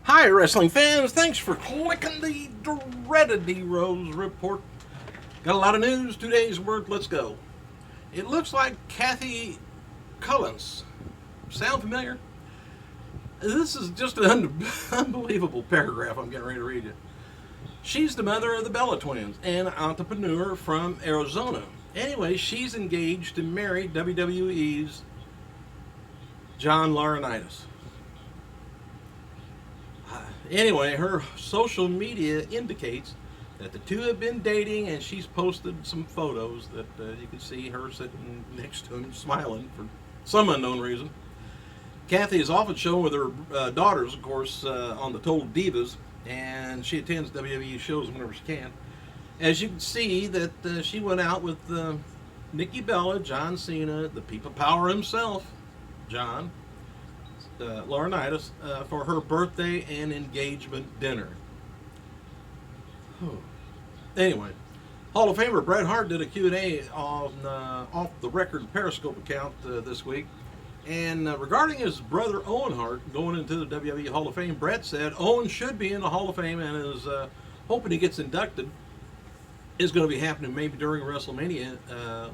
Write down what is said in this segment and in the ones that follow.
Hi, wrestling fans. Thanks for clicking the dreaded D-Rose report. Got a lot of news, 2 days worth. Let's go. It looks like Kathy Cullens. Sound familiar? This is just an unbelievable paragraph I'm getting ready to read you. She's the mother of the Bella twins and an entrepreneur from Arizona. Anyway, she's engaged to marry WWE's John Laurinaitis. Anyway, her social media indicates that the two have been dating, and she's posted some photos that you can see her sitting next to him smiling for some unknown reason. Kathy is often shown with her daughters, of course, on the Total Divas, and she attends WWE shows whenever she can. As you can see, that she went out with Nikki Bella, John Cena, the People Power himself, John Laurinaitis, for her birthday and engagement dinner. Anyway, Hall of Famer Bret Hart did a Q&A on off the record Periscope account this week. And regarding his brother Owen Hart going into the WWE Hall of Fame, Bret said Owen should be in the Hall of Fame and is hoping he gets inducted. Is going to be happening maybe during WrestleMania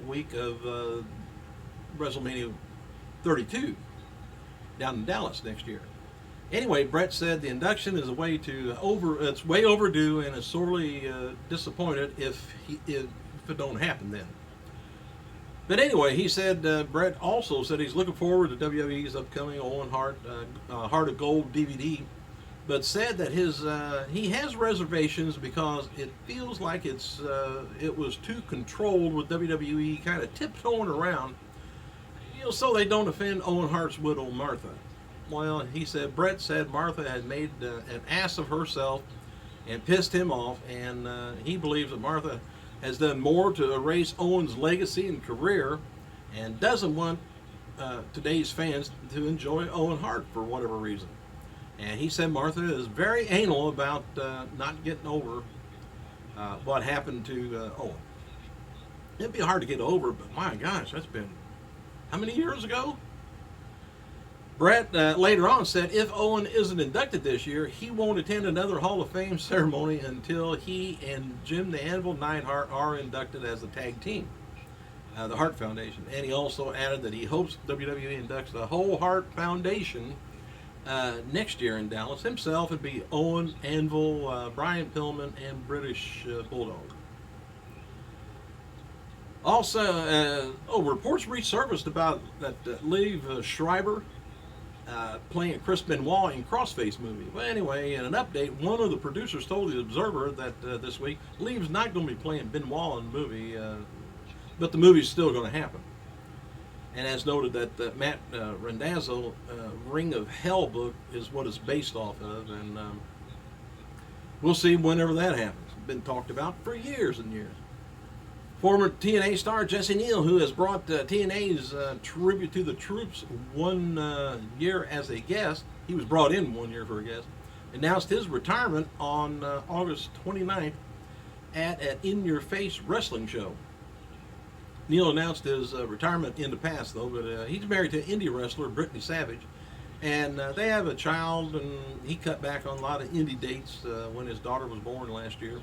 week of WrestleMania 32 down in Dallas next year. Anyway, Bret said the induction is it's way overdue and is sorely disappointed if it don't happen then. But anyway, he said Bret also said he's looking forward to WWE's upcoming Owen Hart Heart of Gold DVD, but said that he has reservations because it feels like it was too controlled with WWE kind of tiptoeing around, so they don't offend Owen Hart's widow Martha. Well, he said Bret said Martha had made an ass of herself and pissed him off, and he believes that Martha has done more to erase Owen's legacy and career, and doesn't want today's fans to enjoy Owen Hart for whatever reason. And he said Martha is very anal about not getting over what happened to Owen. It'd be hard to get over, but my gosh, that's been how many years ago? Bret later on said if Owen isn't inducted this year, he won't attend another Hall of Fame ceremony until he and Jim the Anvil Neidhart are inducted as a tag team, the Hart Foundation. And he also added that he hopes WWE inducts the whole Hart Foundation next year in Dallas. Himself would be Owen, Anvil, Brian Pillman, and British Bulldog. Also, reports resurfaced about that Liev Schreiber playing Chris Benoit in Crossface movie. Well, anyway, in an update, one of the producers told the Observer that this week Liev's not going to be playing Benoit in the movie, but the movie's still going to happen. And as noted, that Matt Randazzo Ring of Hell book is what it's based off of, and we'll see whenever that happens. It's been talked about for years and years. Former TNA star Jesse Neal, who has brought TNA's Tribute to the Troops 1 year as a guest, he was brought in 1 year for a guest, announced his retirement on August 29th at an In Your Face wrestling show. Neal announced his retirement in the past, though, but he's married to indie wrestler Brittany Savage, and they have a child, and he cut back on a lot of indie dates when his daughter was born last year.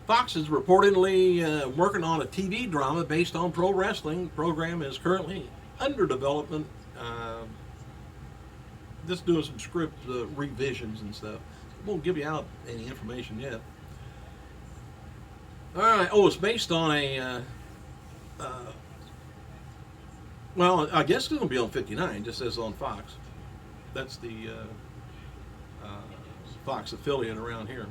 Fox is reportedly working on a TV drama based on pro wrestling. The program is currently under development, just doing some script revisions and stuff. Won't give you out any information yet. All right. Oh, it's based on a. Well, I guess it's going to be on 59. Just says on Fox. That's the Fox affiliate around here.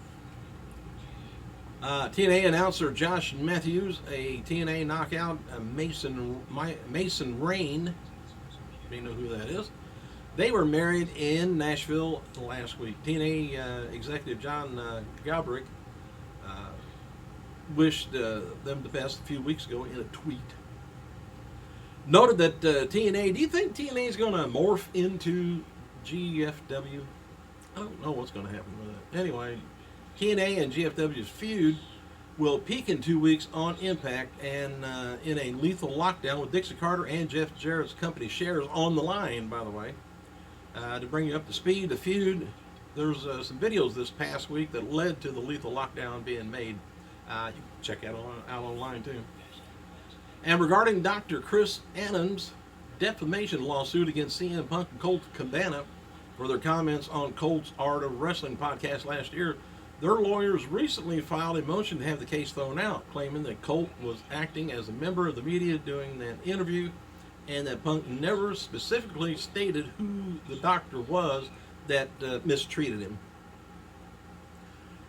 TNA announcer Josh Matthews, a TNA knockout, Mason Rain, you know who that is. They were married in Nashville last week. TNA executive John Gabrick wished them the best a few weeks ago in a tweet. Noted that TNA, do you think TNA is going to morph into GFW? I don't know what's going to happen with it. Anyway, TNA and GFW's feud will peak in 2 weeks on Impact, and in a lethal lockdown with Dixie Carter and Jeff Jarrett's company shares on the line, by the way. To bring you up to speed, the feud There's some videos this past week that led to the lethal lockdown being made. You can check that out online too. And regarding Dr. Chris Annan's defamation lawsuit against CM Punk and Colt Cabana for their comments on Colt's Art of Wrestling podcast last year, their lawyers recently filed a motion to have the case thrown out, claiming that Colt was acting as a member of the media during that interview and that Punk never specifically stated who the doctor was that mistreated him.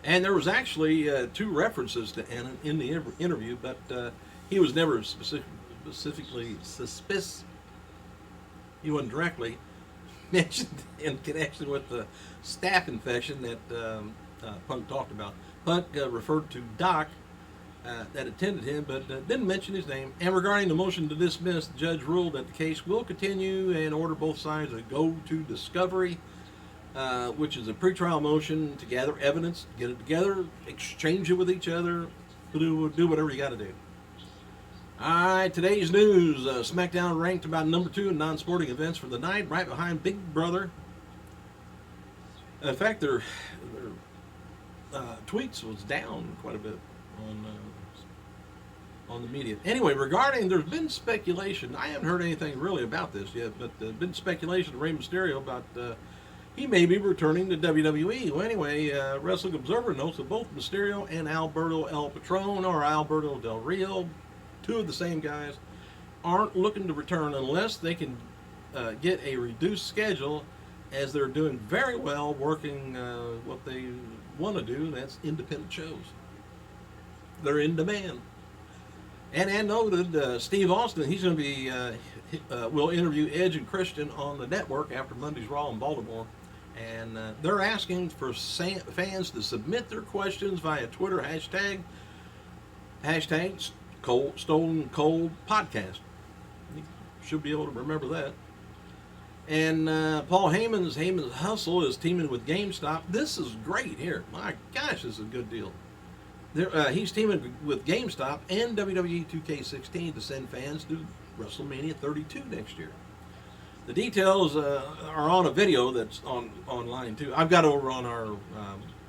And there was actually two references to Annan in the interview, but he was never specifically suspicious. He wasn't directly mentioned in connection with the staph infection that Punk talked about. Punk referred to Doc that attended him, but didn't mention his name. And regarding the motion to dismiss, the judge ruled that the case will continue and order both sides to go to discovery, which is a pretrial motion to gather evidence, get it together, exchange it with each other, do whatever you got to do. All right, today's news. SmackDown ranked about number 2 in non-sporting events for the night, right behind Big Brother. In fact, their tweets was down quite a bit on the media. Anyway, regarding, there's been speculation. I haven't heard anything really about this yet, but there's been speculation of Rey Mysterio about he may be returning to WWE. Well, anyway, Wrestling Observer notes that both Mysterio and Alberto El Patron, or Alberto Del Rio, two of the same guys, aren't looking to return unless they can get a reduced schedule, as they're doing very well working what they want to do, and that's independent shows. They're in demand. And noted Steve Austin, he's going to be, will interview Edge and Christian on the network after Monday's Raw in Baltimore. And they're asking for fans to submit their questions via Twitter hashtag Stolen Cold Podcast. You should be able to remember that. And Paul Heyman's Hustle is teaming with GameStop. This is great here. My gosh, this is a good deal. He's teaming with GameStop and WWE 2K16 to send fans to WrestleMania 32 next year. The details are on a video that's online too. I've got it over on our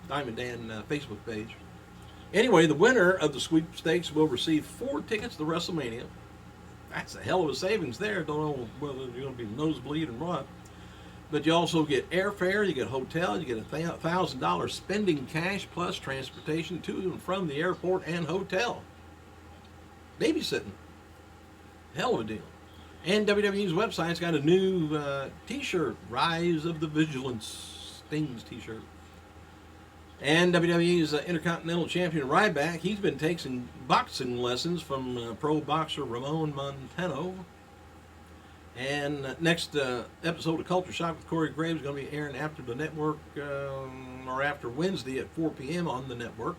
Diamond Dan Facebook page. Anyway, the winner of the sweepstakes will receive 4 tickets to WrestleMania. That's a hell of a savings there. Don't know whether you're going to be nosebleed and what. But you also get airfare, you get hotel, you get $1,000 spending cash plus transportation to and from the airport and hotel. Babysitting. Hell of a deal. And WWE's website's got a new t-shirt, Rise of the Vigilance Stings t-shirt. And WWE's Intercontinental Champion Ryback, he's been taking boxing lessons from pro boxer Ramon Montano. And next episode of Culture Shock with Corey Graves is going to be airing after the network, or after Wednesday at 4 p.m. on the network.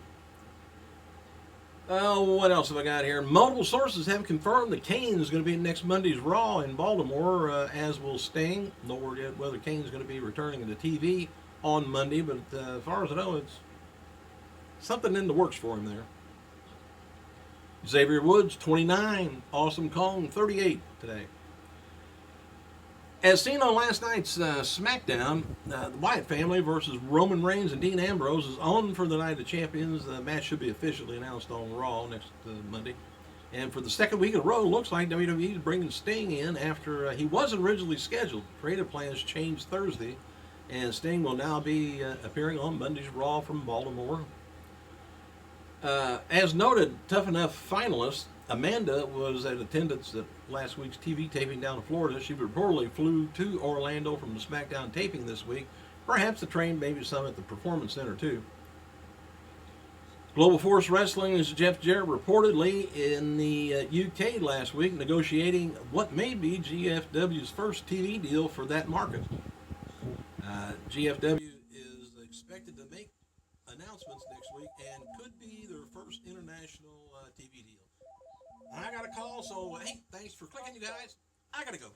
What else have I got here? Multiple sources have confirmed that Kane is going to be next Monday's Raw in Baltimore, as will Sting. No word yet whether Kane is going to be returning to TV on Monday, but as far as I know, it's something in the works for him there. Xavier Woods, 29. Awesome Kong, 38 today. As seen on last night's SmackDown, the Wyatt family versus Roman Reigns and Dean Ambrose is on for the Night of Champions. The match should be officially announced on Raw next Monday. And for the second week in a row, looks like WWE is bringing Sting in after he wasn't originally scheduled. Creative plans changed Thursday, and Sting will now be appearing on Monday's Raw from Baltimore. As noted, Tough Enough finalist Amanda was at attendance at last week's TV taping down in Florida. She reportedly flew to Orlando from the SmackDown taping this week, perhaps to train maybe some at the Performance Center too. Global Force Wrestling's Jeff Jarrett reportedly in the UK last week negotiating what may be GFW's first TV deal for that market. GFW is expected to make announcements next week and could be their first international TV deal. I got a call, so hey, thanks for clicking, you guys. I gotta go.